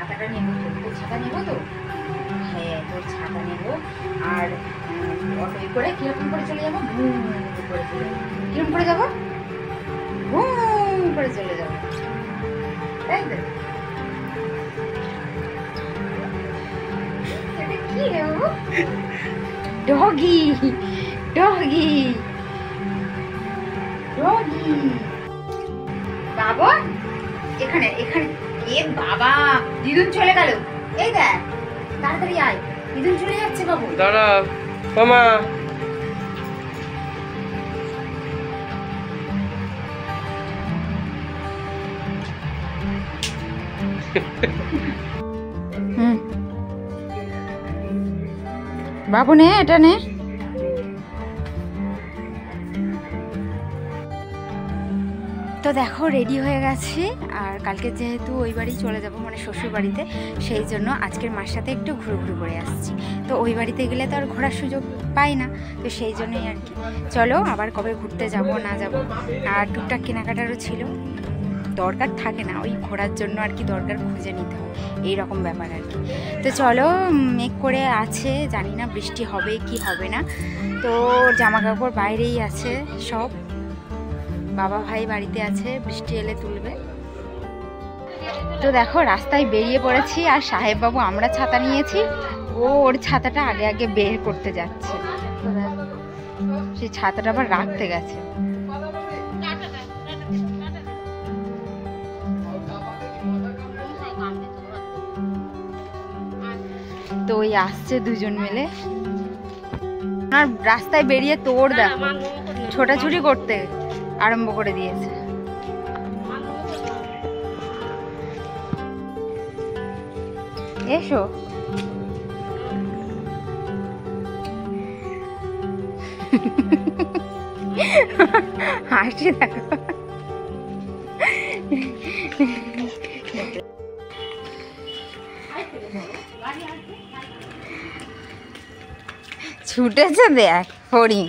ছাতাটা নেবো তো, তোর ছাতা নেবো তো, হ্যাঁ তোর ছাতা নেবো। আর অটোয় করে কিরকম করে চলে যাবো, ঘুম করে চলে যাবো। কিরকম করে যাবো, ঘুম করে চলে যাবো, তাই তো? কি রে বাবু, ডগি ডগি ডগি। বাবা এখানে এখানে, এ বাবা দিদুন চলে গেল, এই দেখ তাড়াতাড়ি আয়, দিদুন চলে যাচ্ছে বাবু। দাঁড়া মামা। বাবু নে এটা নে। তো দেখো রেডি হয়ে গেছি, আর কালকে যেহেতু ওই বাড়ি চলে যাব মানে শ্বশুর বাড়িতে, সেই জন্য আজকের মার সাথে একটু ঘুরু করে আসছি। তো ওই বাড়িতে গেলে তো আর ঘোরার সুযোগ পাই না, তো সেই জন্যই আর কি। চলো আবার কবে ঘুরতে যাব না যাব। আর টুকটাক কেনাকাটারও ছিল, দরকার থাকে না, ওই ঘোরার জন্য আর কি দরকার খুঁজে নিতে হয়, এইরকম ব্যাপার আর কি। তো চলো, মেঘ করে আছে, জানি না বৃষ্টি হবে কি হবে না। তো জামা কাপড় বাইরেই আছে সব, বাবা ভাই বাড়িতে আছে, বৃষ্টি এলে তুলবে। তো দেখো রাস্তায় বেরিয়ে পড়েছি, আর সাহেব বাবু আমরা ছাতা নিয়েছি, ও ওর ছাতাটা আগে আগে বের করতে যাচ্ছে, সেই ছাতাটা আবার রাখতে গেছে। তো ওই আসছে দুজন মিলে, আর রাস্তায় বেরিয়ে তোর দেখো ছোটাছুটি করতে আরম্ভ করে দিয়েছে। এসো হাসি দেখো, ছুটেছে দেখ হরিণ।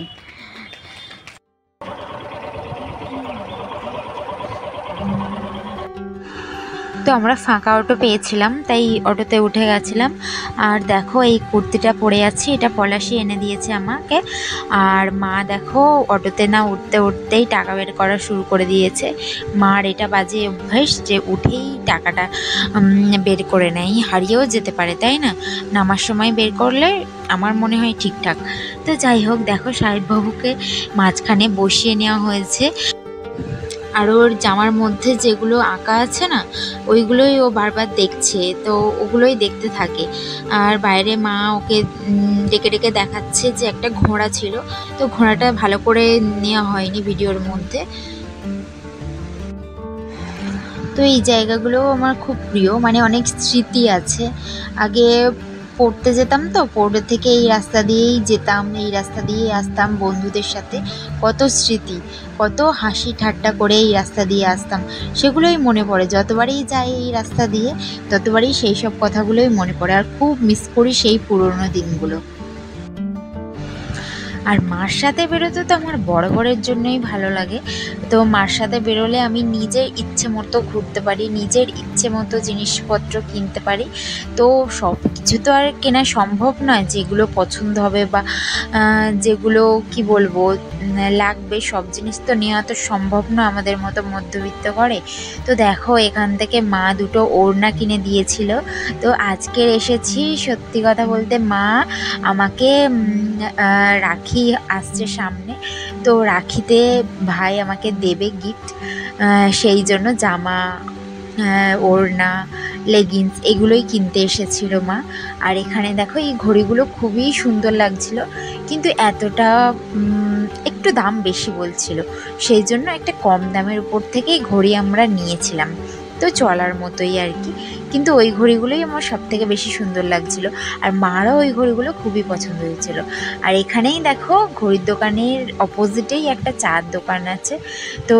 তো আমরা ফাঁকা অটো পেয়েছিলাম, তাই অটোতে উঠে গেছিলাম। আর দেখো এই কুর্তিটা পরে আছি, এটা পলাশি এনে দিয়েছে আমাকে। আর মা দেখো অটোতে না উঠতে উঠতেই টাকা বের করা শুরু করে দিয়েছে। মার এটা বাজে অভ্যাস যে উঠেই টাকাটা বের করে নেয়, হারিয়েও যেতে পারে তাই না, নামার সময় বের করলে আমার মনে হয় ঠিকঠাক। তো যাই হোক দেখো সাহেববাবুকে মাঝখানে বসিয়ে নেওয়া হয়েছে, আর ওর জামার মধ্যে যেগুলো আঁকা আছে না ওইগুলোই ও বারবার দেখছে, তো ওগুলোই দেখতে থাকে। আর বাইরে মা ওকে ডেকে ডেকে দেখাচ্ছে যে একটা ঘোড়া ছিল, তো ঘোড়াটা ভালো করে নেওয়া হয়নি ভিডিওর মধ্যে। তো এই জায়গাগুলো আমার খুব প্রিয়, মানে অনেক স্মৃতি আছে। আগে পড়তে যেতাম, তো পড়তে থেকে এই রাস্তা দিয়েই যেতাম, এই রাস্তা দিয়েই আসতাম বন্ধুদের সাথে, কত স্মৃতি, কত হাসি ঠাট্টা করে এই রাস্তা দিয়ে আসতাম, সেগুলোই মনে পড়ে। যতবারই যাই এই রাস্তা দিয়ে ততবারই সেই সব কথাগুলোই মনে পড়ে, আর খুব মিস করি সেই পুরনো দিনগুলো। আর মার সাথে বেরোতে তো আমার বরাবরের জন্যই ভালো লাগে। তো মার সাথে বেরোলে আমি নিজের ইচ্ছে মতো ঘুরতে পারি, নিজের ইচ্ছে মতো জিনিসপত্র কিনতে পারি। তো সব কিছু তো আর কেনা সম্ভব নয়, যেগুলো পছন্দ হবে বা যেগুলো কি বলবো লাগবে, সব জিনিস তো নেওয়া তো সম্ভব না আমাদের মতো মধ্যবিত্ত ঘরে। তো দেখো এখান থেকে মা দুটো ওড়না কিনে দিয়েছিল। তো আজকের এসেছি, সত্যি কথা বলতে মা আমাকে রাখি আসছে সামনে, তো রাখিতে ভাই আমাকে দেবে গিফট, সেই জন্য জামা ওড়না লেগিংস এগুলোই কিনতে এসেছিল মা। আর এখানে দেখো এই ঘড়িগুলো খুবই সুন্দর লাগছিল, কিন্তু এতটা একটু দাম বেশি বলছিল, সেই জন্য একটা কম দামের উপর থেকেই ঘড়ি আমরা নিয়েছিলাম, তো চলার মতোই আর কি। কিন্তু ওই ঘড়িগুলোই আমার সব থেকে বেশি সুন্দর লাগছিল, আর মারও ওই ঘড়িগুলো খুবই পছন্দ হয়েছিল। আর এখানেই দেখো ঘড়ির দোকানের অপোজিটেই একটা চার দোকান আছে। তো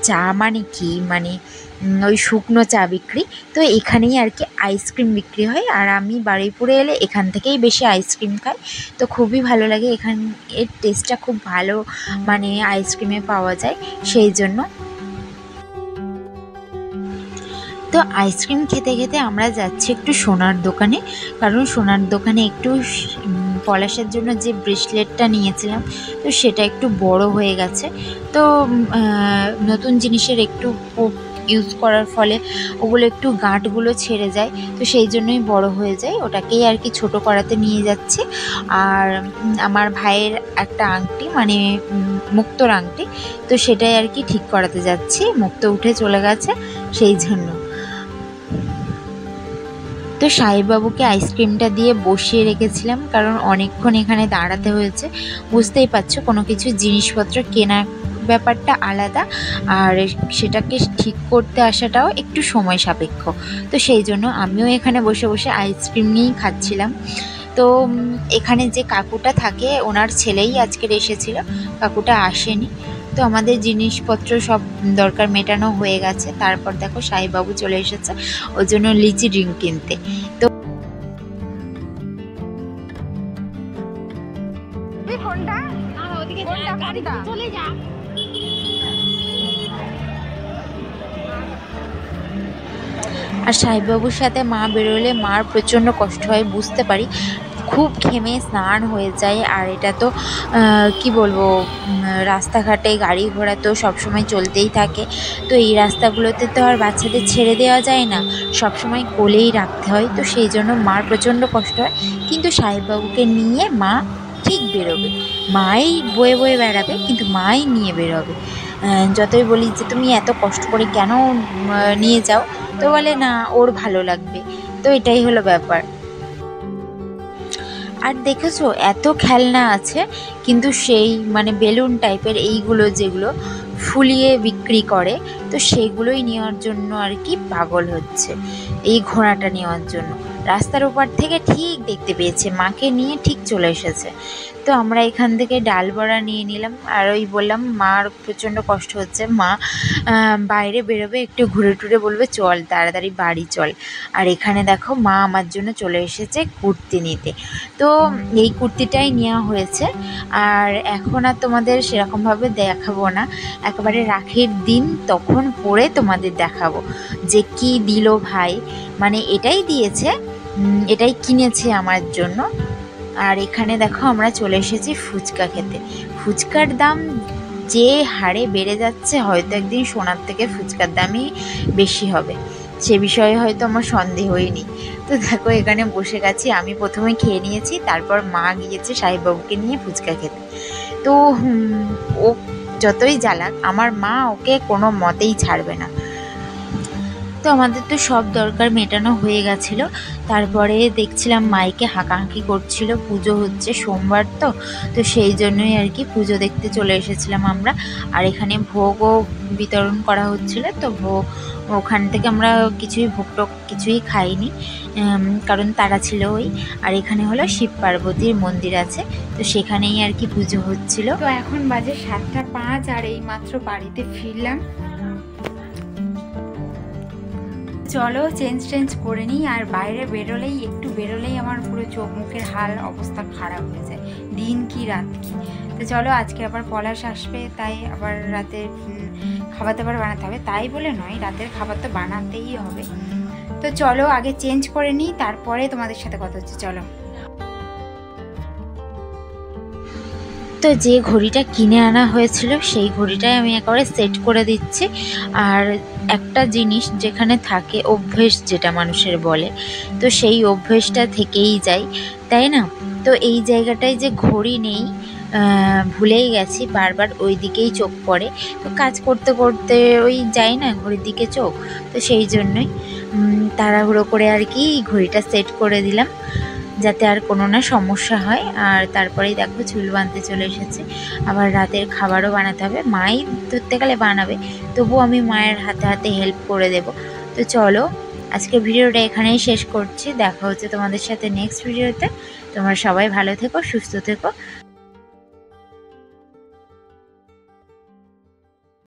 চা মানে কি, মানে ওই শুকনো চা বিক্রি, তো এখানেই আর কি আইসক্রিম বিক্রি হয়। আর আমি বারুইপুরে এলে এখান থেকেই বেশি আইসক্রিম খাই, তো খুবই ভালো লাগে, এর টেস্টটা খুব ভালো মানে আইসক্রিমে পাওয়া যায়, সেই জন্য। তো তো আইসক্রিম খেতে খেতে আমরা যাচ্ছি একটু সোনার দোকানে, কারণ সোনার দোকানে একটু পলাশের জন্য যে ব্রেসলেটটা নিয়েছিলাম তো সেটা একটু বড় হয়ে গেছে। তো নতুন জিনিসের একটু ইউজ করার ফলে ওগুলো একটু গাঁটগুলো ছেড়ে যায়, তো সেই জন্যই বড় হয়ে যায়, ওটাকেই আর কি ছোটো করাতে নিয়ে যাচ্ছি। আর আমার ভাইয়ের একটা আংটি, মানে মুক্তোর আংটি, তো সেটাই আর কি ঠিক করাতে যাচ্ছি, মুক্তো উঠে চলে গেছে সেই জন্য। তো সাহেববাবুকে আইসক্রিমটা দিয়ে বসিয়ে রেখেছিলাম, কারণ অনেকক্ষণ এখানে দাঁড়াতে হয়েছে। বুঝতেই পারছো, কোনো কিছু জিনিসপত্র কেনা ব্যাপারটা আলাদা, আর সেটাকে ঠিক করতে আসাটাও একটু সময় সাপেক্ষ। তো সেই জন্য আমিও এখানে বসে বসে আইসক্রিম নিয়েই খাচ্ছিলাম। তো এখানে যে কাকুটা থাকে ওনার ছেলেই আজকের এসেছিল, কাকুটা আসেনি। তো আমাদের জিনিসপত্র সব দরকার মেটানো হয়ে গেছে। তারপর দেখো সাহেববাবু চলে এসেছে ওর জন্য লিচি ড্রিঙ্ক কিনতে। তো আর সাহেববাবুর সাথে মা বেরোলে মার প্রচণ্ড কষ্ট হয়, বুঝতে পারি, খুব ঘেমে স্নান হয়ে যায়। আর এটা তো কি বলবো, রাস্তাঘাটে গাড়ি ঘোড়া তো সবসময় চলতেই থাকে, তো এই রাস্তাগুলোতে তো আর বাচ্চাদের ছেড়ে দেওয়া যায় না, সবসময় কোলেই রাখতে হয়। তো সেই জন্য মার প্রচণ্ড কষ্ট হয়, কিন্তু সাহেববাবুকে নিয়ে মা ঠিক বেরোবে, মাই বয়ে বয়ে বেড়াবে, কিন্তু মাই নিয়ে বেরোবে। যতই বলি যে তুমি এত কষ্ট করে কেন নিয়ে যাও, তো বলে না ওর ভালো লাগবে। তো এটাই হলো ব্যাপার। আর দেখেছো এত খেলনা আছে, কিন্তু সেই মানে বেলুন টাইপের এইগুলো যেগুলো ফুলিয়ে বিক্রি করে, তো সেগুলোই নেওয়ার জন্য আর কি পাগল হচ্ছে, এই ঘোড়াটা নেওয়ার জন্য। রাস্তার ওপার থেকে ঠিক দেখতে পেয়েছে, মাকে নিয়ে ঠিক চলে এসেছে। তো আমরা এখান থেকে ডাল বড়া নিয়ে নিলাম, আর ওই বললাম মার প্রচণ্ড কষ্ট হচ্ছে, মা বাইরে বেরোবে, একটু ঘুরে টুরে বলবে চল তাড়াতাড়ি বাড়ি চল। আর এখানে দেখো মা আমার জন্য চলে এসেছে কুর্তি নিতে, তো এই কুর্তিটাই নেওয়া হয়েছে। আর এখন আর তোমাদের সেরকমভাবে দেখাবো না, একেবারে রাখির দিন তখন পরে তোমাদের দেখাবো যে কি দিল ভাই, মানে এটাই দিয়েছে, এটাই কিনেছে আমার জন্য। আর এখানে দেখো আমরা চলে এসেছি ফুচকা খেতে। ফুচকার দাম যে হারে বেড়ে যাচ্ছে, হয়তো একদিন সোনার থেকে ফুচকার দামই বেশি হবে, সে বিষয়ে হয়তো আমার সন্দেহই নেই। তো দেখো এখানে বসে গেছি, আমি প্রথমে খেয়ে নিয়েছি, তারপর মা গিয়েছে সাহেববাবুকে নিয়ে ফুচকা খেতে। তো ও যতই জ্বালাক, আমার মা ওকে কোনো মতেই ছাড়বে না। তো আমাদের তো সব দরকার মেটানো হয়ে গেছিলো। তারপরে দেখছিলাম মাইকে হাঁকাহাঁকি করছিল, পুজো হচ্ছে সোমবার, তো তো সেই জন্যই আর কি পুজো দেখতে চলে এসেছিলাম আমরা। আর এখানে ভোগও বিতরণ করা হচ্ছিলো, তো ভোগ ওখান থেকে আমরা ভোগ টোগ কিছুই খাইনি, কারণ তারা ছিল ওই। আর এখানে হলো শিব পার্বতীর মন্দির আছে, তো সেখানেই আর কি পুজো হচ্ছিল। তো এখন বাজে 7:05, আর এইমাত্র বাড়িতে ফিরলাম। চলো চেঞ্জ করে নিই। আর বাইরে একটু বেরোলেই আমার পুরো চোখ মুখের হাল অবস্থা খারাপ হয়ে যায়, দিন কি রাত কি। তো চলো, আজকে আবার পলাশ আসবে, তাই আবার রাতে খাবার দাবার বানাতে হবে, তাই বলে নয়, রাতের খাবার তো বানাতেই হবে। তো চলো আগে চেঞ্জ করে নিই, তারপরে তোমাদের সাথে কথা হচ্ছে। চলো। তো যে ঘড়িটা কিনে আনা হয়েছিল সেই ঘড়িটাই আমি একেবারে সেট করে দিচ্ছি। আর একটা জিনিস যেখানে থাকে, অভ্যেস যেটা মানুষের বলে, তো সেই অভ্যেসটা থেকেই যায়, তাই না? তো এই জায়গাটায় যে ঘড়ি নেই, ভুলেই গেছি, বারবার ওই দিকেই চোখ পড়ে, তো কাজ করতে করতে ওই যাই না ঘড়ির দিকে চোখ, তো সেই জন্যই তাড়াহুড়ো করে আর কি ঘড়িটা সেট করে দিলাম, যাতে আর কোনো না সমস্যা হয়। আর তারপরেই দেখো চুল বাঁধতে চলে এসেছে, আবার রাতের খাবারও বানাতে হবে, মাই ধরতে গেলে বানাবে, তবুও আমি মায়ের হাতে হাতে হেল্প করে দেব। তো চলো আজকে ভিডিওটা এখানেই শেষ করছি, দেখা হচ্ছে তোমাদের সাথে নেক্সট ভিডিওতে। তোমরা সবাই ভালো থেকো, সুস্থ থেকো।